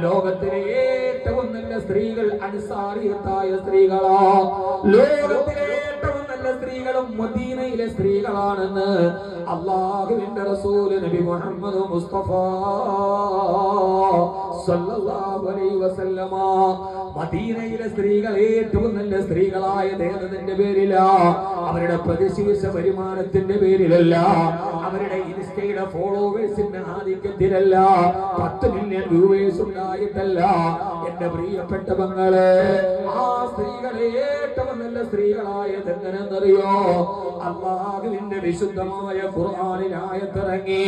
ലോകത്തിലെ ഏറ്റവും നല്ല സ്ത്രീകൾ അൻസാരിയത്തായ സ്ത്രീകളാ. ലോകത്തിലെ ഏറ്റവും നല്ല സ്ത്രീകളും മദീനയിലെ സ്ത്രീകളാണെന്ന് അല്ലാഹുവിന്റെ റസൂൽ നബി മുഹമ്മദ് മുസ്തഫ സല്ലല്ലാഹു അലൈഹി വസല്ലമ മദീനയിലെ സ്ത്രീകൾ ഏറ്റവും നല്ല സ്ത്രീകളായതിന്റെ പേരില, അവരുടെ പ്രതിശീർഷ വരുമാനത്തിന്റെ പേരിലല്ല, അവരുടെ ഇൻസ്റ്റയുടെ ഫോളോവേഴ്സിന്റെ ആധിക്യത്തിലല്ല, 10 മില്യൺ വ്യൂവേഴ്സ് ഉണ്ടായിട്ടല്ല. എന്റെ പ്രിയപ്പെട്ട പെങ്ങളെ, ആ സ്ത്രീകളെ ഏറ്റവും നല്ല സ്ത്രീകളായത് എങ്ങനെന്നറിയോ? അല്ലാഹുവിന്റെ വിശുദ്ധമായ ഖുർആനിൽ ആയത്തിറങ്ങി,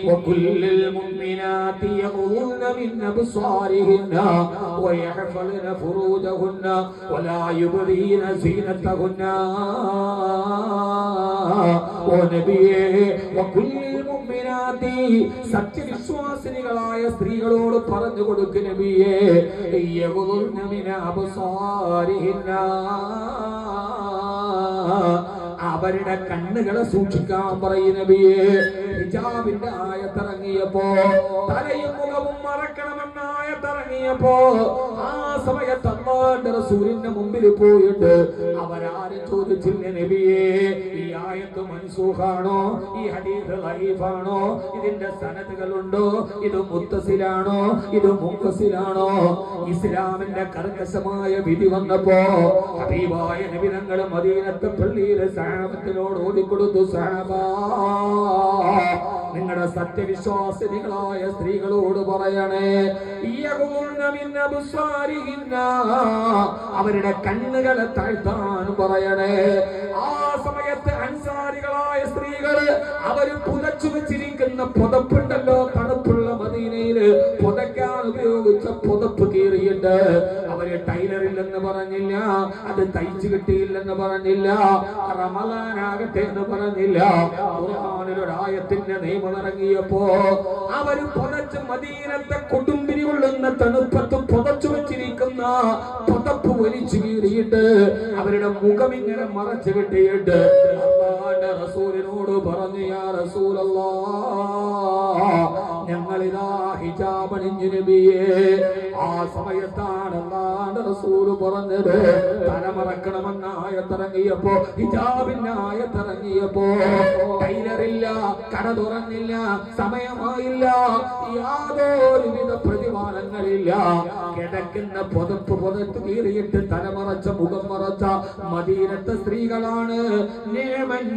വകുല്ലിൽ മുഅ്മിനാതി യഖൂന മിൻ അബ്സാരിഹിന്ന വയഹ്ഫളന ഫുറൂജഹുന്ന വലാ യുബ്ദീന സീനതഹുന്ന. ഓ നബിയേ, വകുല്ലിൽ മുഅ്മിനാതി, സത്യവിശ്വാസിനികളായ സ്ത്രീകളോട് പറഞ്ഞു കൊടുക്ക് നബിയേ, യഖൂന മിൻ അബ്സാരിഹിന്ന, അവരുടെ കണ്ണുകളെ സൂക്ഷിക്കാൻ പറയും നബിയേ. ഹിജാബിന്റെ ആയത്തിറങ്ങിയപ്പോ, തലയും മുഖവും മറക്കണമെന്ന ആയത്തിറങ്ങിയപ്പോ, ആ സമയത്ത് അല്ലാഹുവിന്റെ റസൂലിന്റെ മുമ്പിൽ പോയിട്ട് അവരാരും ചോദിച്ചില്ല, നബിയേ ഈ ആയത്ത് മൻസൂഖാണോ, ഈ ഹദീസ് ലൈഫാണോ, ഇതിന്റെ സനദുകളുണ്ടോ, ഇത് മുത്തസിലാണോ, ഇത് മുഖസിലാണോ? ഇസ്ലാമിന്റെ കർക്കശമായ വിധി വന്നപ്പോ ഹബീബായ നബി തങ്ങൾ മദീനത്തെ പള്ളിയിലെ സഹാബത്തിനോട് ഓതിക്കൊടുത്തു, സഹാബാ നിങ്ങളുടെ സത്യവിശ്വാസിനികളായ സ്ത്രീകളോട് പറയണേ, അവരുടെ കണ്ണുകളെ താഴ്ത്താൻ പറയണേ. ആ സമയത്ത് അൻസാരികളായ സ്ത്രീകള് അവര് പുതച്ചു വെച്ചിരിക്കുന്ന പുതപ്പുണ്ടല്ലോ, തണുപ്പുള്ള മദീനയില് പുതയ്ക്കാൻ ഉപയോഗിച്ച പുതപ്പ് കീറിയിട്ട് അവര് ടൈലറില്ലെന്ന് പറഞ്ഞില്ല, അത് തയ്ച്ചു കിട്ടിയില്ലെന്ന് പറഞ്ഞില്ല, റമളാനാകട്ടെ എന്ന് പറഞ്ഞില്ല. ഖുർആനിലൊരായത്തിന്റെ നിയമം ഇറങ്ങിയപ്പോ അവര് പുതച്ച് മദീനത്തെ കൊടുമ്പിരി കൊള്ളുന്ന തണുപ്പത്ത് പുതച്ചു വെച്ചിരിക്കുന്ന പുതപ്പ് വലിച്ചു കീറിയിട്ട് അവരുടെ മുഖം ഇങ്ങനെ മറച്ചു കിട്ടിയിട്ട് അല്ലാഹുവിന്റെ റസൂലിനോട് പറഞ്ഞു, യാ റസൂലല്ലാഹ്, ഞങ്ങളിതാ ഹിജാബ് അണിഞ്ഞു നബിയേ. ആ സമയത്താണ് അല്ലാഹുവിന്റെ റസൂല് പറഞ്ഞത്, തലമറക്കണമെന്ന ആയത്തിറങ്ങിയപ്പോ, ഹിജാബിന്റെ ആയത്തിറങ്ങിയപ്പോ, ടൈലറില്ല, കട തുറന്നില്ല, സമയമായില്ല, യാതൊരുവിധ പ്രതിഫലങ്ങളില്ല, കിടക്കുന്ന പുതപ്പ് പുതത്ത് കീറിയിട്ട് തലമറച്ച മുഖം മറച്ച മദീനത്തെ സ്ത്രീകളാണ്.